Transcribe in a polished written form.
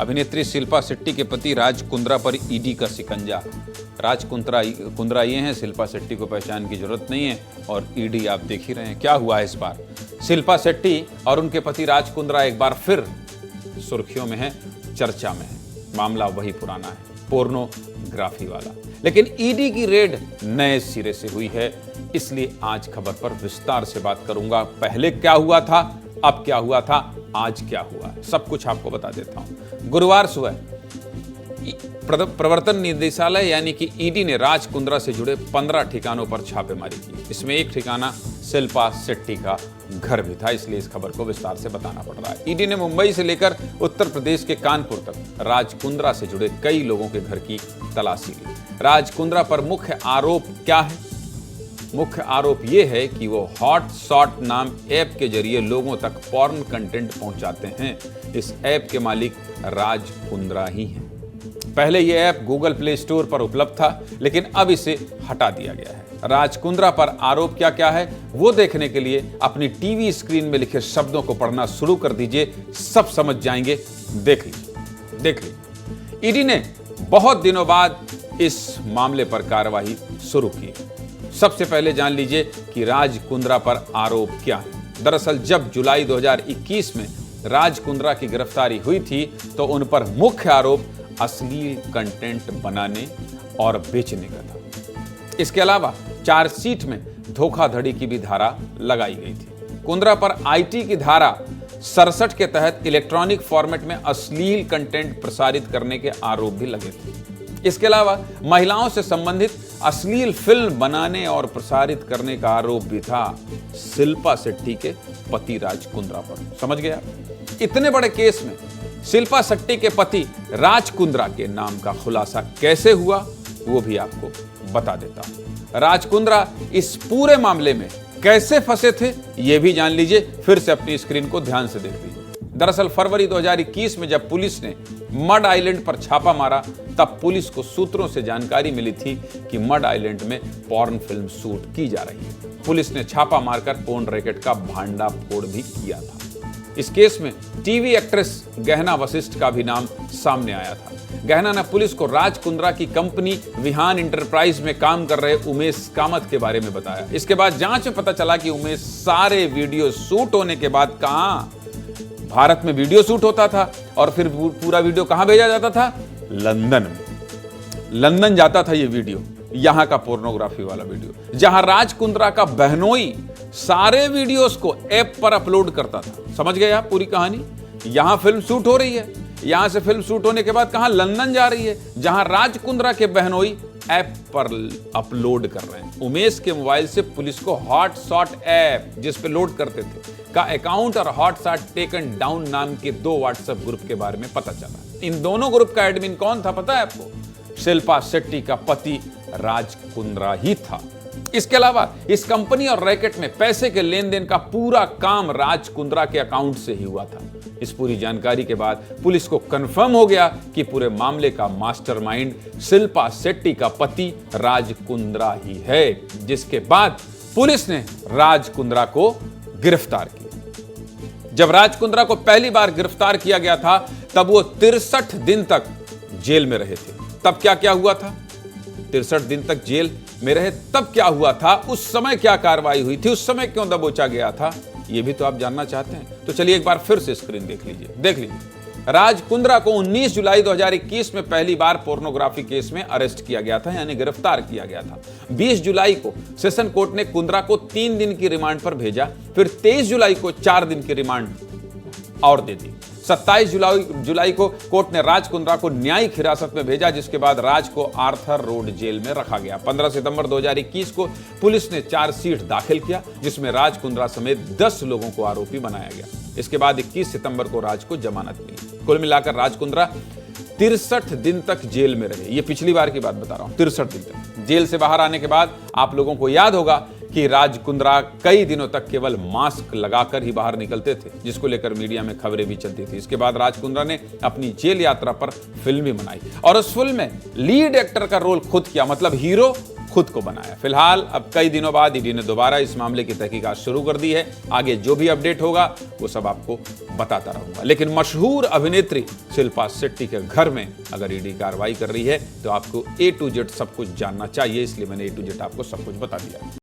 अभिनेत्री शिल्पा शेट्टी के पति राज कुंद्रा पर ईडी का शिकंजा। राज कुंद्रा ये हैं, शिल्पा शेट्टी को पहचान की जरूरत नहीं है और ईडी आप देख ही रहे हैं क्या हुआ है इस बार। शिल्पा शेट्टी और उनके पति राज कुंद्रा एक बार फिर सुर्खियों में है, चर्चा में है। मामला वही पुराना है, पोर्नोग्राफी वाला, लेकिन ईडी की रेड नए सिरे से हुई है। इसलिए आज खबर पर विस्तार से बात करूंगा। पहले क्या हुआ था, अब क्या हुआ था, आज क्या हुआ, सब कुछ आपको बता देता हूं। गुरुवार सुबह प्रवर्तन निदेशालय यानी कि ईडी ने राज कुंद्रा से जुड़े 15 ठिकानों पर छापेमारी की। इसमें एक ठिकाना शिल्पा शेट्टी का घर भी था, इसलिए इस खबर को विस्तार से बताना पड़ रहा है। ईडी ने मुंबई से लेकर उत्तर प्रदेश के कानपुर तक राज कुंद्रा से जुड़े कई लोगों के घर की तलाशी ली। राज कुंद्रा पर मुख्य आरोप क्या है? मुख्य आरोप यह है कि वो हॉट शॉट नाम ऐप के जरिए लोगों तक पॉर्न कंटेंट पहुंचाते हैं। इस ऐप के मालिक राज कुंद्रा ही हैं। पहले यह ऐप गूगल प्ले स्टोर पर उपलब्ध था, लेकिन अब इसे हटा दिया गया है। राज कुंद्रा पर आरोप क्या क्या है वो देखने के लिए अपनी टीवी स्क्रीन में लिखे शब्दों को पढ़ना शुरू कर दीजिए, सब समझ जाएंगे। देख लीजिए। ईडी ने बहुत दिनों बाद इस मामले पर कार्रवाई शुरू की। सबसे पहले जान लीजिए कि राज कुंद्रा पर आरोप क्या है। दरअसल जब जुलाई 2021 में राज कुंद्रा की गिरफ्तारी हुई थी तो उन पर मुख्य आरोप अश्लील कंटेंट बनाने और बेचने का था। इसके अलावा चार्जशीट में धोखाधड़ी की भी धारा लगाई गई थी। कुंद्रा पर आईटी की धारा 67 के तहत इलेक्ट्रॉनिक फॉर्मेट में अश्लील कंटेंट प्रसारित करने के आरोप भी लगे थे। इसके अलावा महिलाओं से संबंधित अश्लील फिल्म बनाने और प्रसारित करने का आरोप भी था शिल्पा शेट्टी के पति राज कुंद्रा पर। समझ गया? इतने बड़े केस में शिल्पा शेट्टी के पति राज कुंद्रा के नाम का खुलासा कैसे हुआ वो भी आपको बता देता हूं। राज कुंद्रा इस पूरे मामले में कैसे फंसे थे ये भी जान लीजिए। फिर से अपनी स्क्रीन को ध्यान से देख लीजिए। दरअसल फरवरी 2021 में जब पुलिस ने मड आइलैंड पर छापा मारा तब पुलिस को सूत्रों से जानकारी मिली थी कि मड आइलैंड में पॉर्न फिल्म शूट की जा रही है। पुलिस ने छापा मारकर पोर्न रैकेट का भांडाफोड़ भी किया था। इस केस में टीवी एक्ट्रेस गहना वशिष्ठ का भी नाम सामने आया था। गहना ने पुलिस को राज कुंद्रा की कंपनी विहान इंटरप्राइज में काम कर रहे उमेश कामत के बारे में बताया। इसके बाद जांच में पता चला कि उमेश सारे वीडियो शूट होने के बाद कहां भारत में वीडियो शूट होता था और फिर पूरा वीडियो कहां भेजा जाता था? लंदन में। लंदन जाता था ये वीडियो, यहां का पोर्नोग्राफी वाला वीडियो, जहां राज कुंद्रा का बहनोई सारे वीडियोस को ऐप पर अपलोड करता था। समझ गए आप पूरी कहानी? यहां फिल्म शूट हो रही है, यहां से फिल्म शूट होने के बाद कहां? लंदन जा रही है, जहां राज कुंद्रा के बहनोई ऐप पर अपलोड कर रहे हैं। उमेश के मोबाइल से पुलिस को हॉट शॉट ऐप जिस पे लोड करते थे का अकाउंट और हॉट शॉट टेकन डाउन नाम के 2 व्हाट्सएप ग्रुप के बारे में पता चला। इन दोनों ग्रुप का एडमिन कौन था पता है आपको? शिल्पा शेट्टी का पति राज कुंद्रा ही था। इसके अलावा इस कंपनी और रैकेट में पैसे के लेन देन का पूरा काम राज कुंद्रा के अकाउंट से ही हुआ था। इस पूरी जानकारी के बाद पुलिस को कंफर्म हो गया कि पूरे मामले का मास्टरमाइंड शिल्पा शेट्टी का पति राज कुंद्रा ही है, जिसके बाद पुलिस ने राज कुंद्रा को गिरफ्तार किया। जब राज कुंद्रा को पहली बार गिरफ्तार किया गया था तब वो 63 दिन तक जेल में रहे थे। तब क्या क्या हुआ था? 63 दिन तक जेल में रहे तब क्या हुआ था? उस समय क्या कार्रवाई हुई थी? उस समय क्यों दबोचा गया था? ये भी तो आप जानना चाहते हैं, तो चलिए एक बार फिर से स्क्रीन देख लीजिए। राज कुंद्रा को 19 जुलाई 2021 में पहली बार पोर्नोग्राफी केस में अरेस्ट किया गया था, यानी गिरफ्तार किया गया था। 20 जुलाई को सेशन कोर्ट ने कुंद्रा को 3 दिन की रिमांड पर भेजा, फिर 23 जुलाई को 4 दिन की रिमांड और दे दी। 27 जुलाई को कोर्ट ने राज कुंद्रा को न्यायिक हिरासत में भेजा, जिसके बाद राज को आर्थर रोड जेल में रखा गया। 15 सितंबर 2021 को पुलिस ने चार्जशीट दाखिल किया, जिसमें राज कुंद्रा समेत 10 लोगों को आरोपी बनाया गया। इसके बाद 21 सितंबर को राज को जमानत मिली। कुल मिलाकर राज कुंद्रा 63 दिन तक जेल में रहे। ये पिछली बार की बात बता रहा हूं, 63 दिन तक। जेल से बाहर आने के बाद आप लोगों को याद होगा कि राज कुंद्रा कई दिनों तक केवल मास्क लगाकर ही बाहर निकलते थे, जिसको लेकर मीडिया में खबरें भी चलती थी। इसके बाद राज कुंद्रा ने अपनी जेल यात्रा पर फिल्म भी बनाई और उस फिल्म में लीड एक्टर का रोल खुद किया, मतलब हीरो खुद को बनाया। फिलहाल अब कई दिनों बाद ईडी ने दोबारा इस मामले की तहकीकात शुरू कर दी है। आगे जो भी अपडेट होगा वो सब आपको बताता रहूंगा। लेकिन मशहूर अभिनेत्री शिल्पा शेट्टी के घर में अगर ईडी कार्रवाई कर रही है तो आपको A to Z सब कुछ जानना चाहिए, इसलिए मैंने A to Z आपको सब कुछ बता दिया।